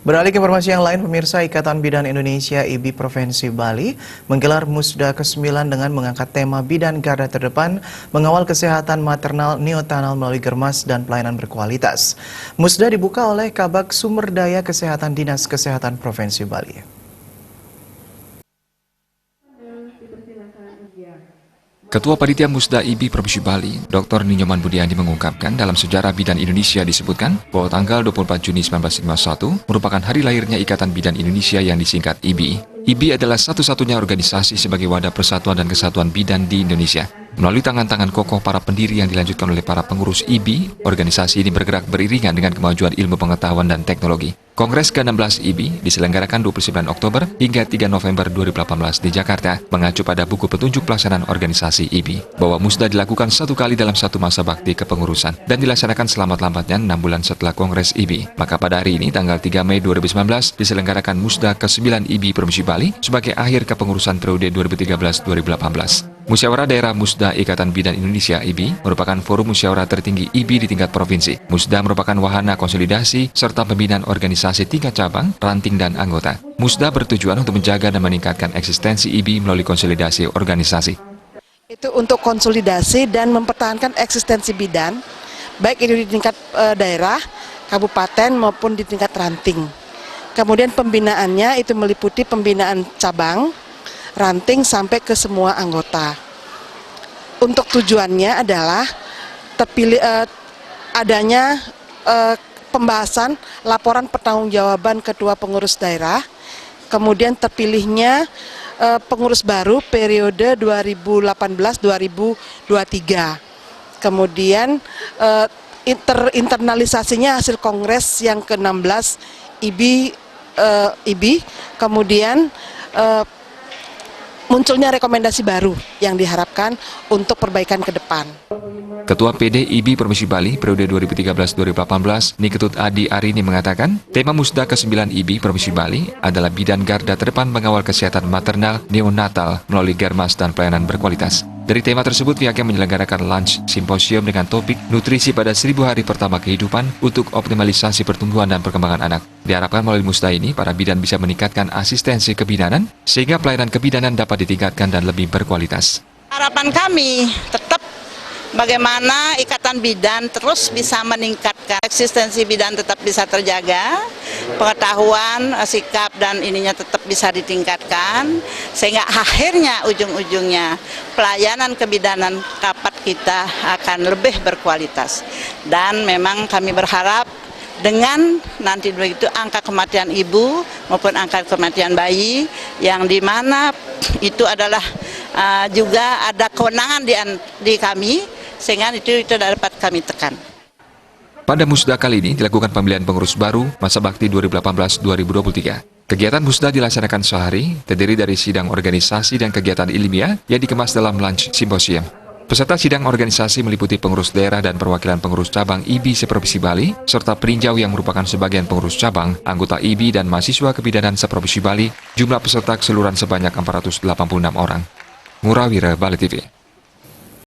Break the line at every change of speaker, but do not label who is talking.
Beralih ke informasi yang lain, pemirsa, Ikatan Bidan Indonesia IBI Provinsi Bali menggelar Musda ke-9 dengan mengangkat tema Bidan Garda Terdepan mengawal kesehatan maternal neonatal melalui germas dan pelayanan berkualitas. Musda dibuka oleh Kabag Sumber Daya Kesehatan Dinas Kesehatan Provinsi Bali.
Ketua Panitia Musda IBI Provinsi Bali, Dr. Ninyoman Budiandi mengungkapkan dalam sejarah bidan Indonesia disebutkan bahwa tanggal 24 Juni 1951 merupakan hari lahirnya Ikatan Bidan Indonesia yang disingkat IBI. IBI adalah satu-satunya organisasi sebagai wadah persatuan dan kesatuan bidan di Indonesia. Melalui tangan-tangan kokoh para pendiri yang dilanjutkan oleh para pengurus IBI, organisasi ini bergerak beriringan dengan kemajuan ilmu pengetahuan dan teknologi. Kongres ke-16 IBI diselenggarakan 29 Oktober hingga 3 November 2018 di Jakarta, mengacu pada buku petunjuk pelaksanaan organisasi IBI, bahwa musda dilakukan satu kali dalam satu masa bakti kepengurusan dan dilaksanakan selamat-lambatnya 6 bulan setelah Kongres IBI. Maka pada hari ini, tanggal 3 Mei 2019, diselenggarakan musda ke-9 IBI Provinsi Bali sebagai akhir kepengurusan periode 2013-2018. Musyawarah Daerah Musda Ikatan Bidan Indonesia IBI merupakan forum musyawarah tertinggi IBI di tingkat provinsi. Musda merupakan wahana konsolidasi serta pembinaan organisasi tingkat cabang, ranting, dan anggota. Musda bertujuan untuk menjaga dan meningkatkan eksistensi IBI melalui konsolidasi organisasi.
Itu untuk konsolidasi dan mempertahankan eksistensi bidan, baik itu di tingkat daerah, kabupaten maupun di tingkat ranting. Kemudian pembinaannya itu meliputi pembinaan cabang, ranting sampai ke semua anggota. Untuk tujuannya adalah adanya pembahasan laporan pertanggungjawaban ketua pengurus daerah, kemudian terpilihnya pengurus baru periode 2018-2023. Kemudian internalisasinya hasil kongres yang ke-16 IBI, kemudian munculnya rekomendasi baru yang diharapkan untuk perbaikan ke depan.
Ketua PD IBI Provinsi Bali periode 2013-2018, Niketut Adi Arini mengatakan, tema Musda ke-9 IBI Provinsi Bali adalah bidan garda terdepan mengawal kesehatan maternal neonatal melalui germas dan pelayanan berkualitas. Dari tema tersebut, pihaknya menyelenggarakan lunch simposium dengan topik nutrisi pada 1000 hari pertama kehidupan untuk optimalisasi pertumbuhan dan perkembangan anak. Diharapkan melalui musda ini, para bidan bisa meningkatkan asistensi kebidanan sehingga pelayanan kebidanan dapat ditingkatkan dan lebih berkualitas.
Harapan kami tetap bagaimana Ikatan Bidan terus bisa meningkatkan eksistensi bidan, tetap bisa terjaga, pengetahuan, sikap dan ininya tetap bisa ditingkatkan, sehingga akhirnya ujung-ujungnya pelayanan kebidanan dapat kita akan lebih berkualitas. Dan memang kami berharap dengan nanti begitu angka kematian ibu maupun angka kematian bayi yang dimana itu adalah juga ada kewenangan di kami, sehingga itu dapat kami tekan.
Pada musda kali ini dilakukan pemilihan pengurus baru masa bakti 2018-2023. Kegiatan musda dilaksanakan sehari, terdiri dari sidang organisasi dan kegiatan ilmiah yang dikemas dalam lunch simposium. Peserta sidang organisasi meliputi pengurus daerah dan perwakilan pengurus cabang IBI seprovinsi Bali, serta peninjau yang merupakan sebagian pengurus cabang, anggota IBI dan mahasiswa kebidanan seprovinsi Bali. Jumlah peserta keseluruhan sebanyak 486 orang. Murawira, Bali TV.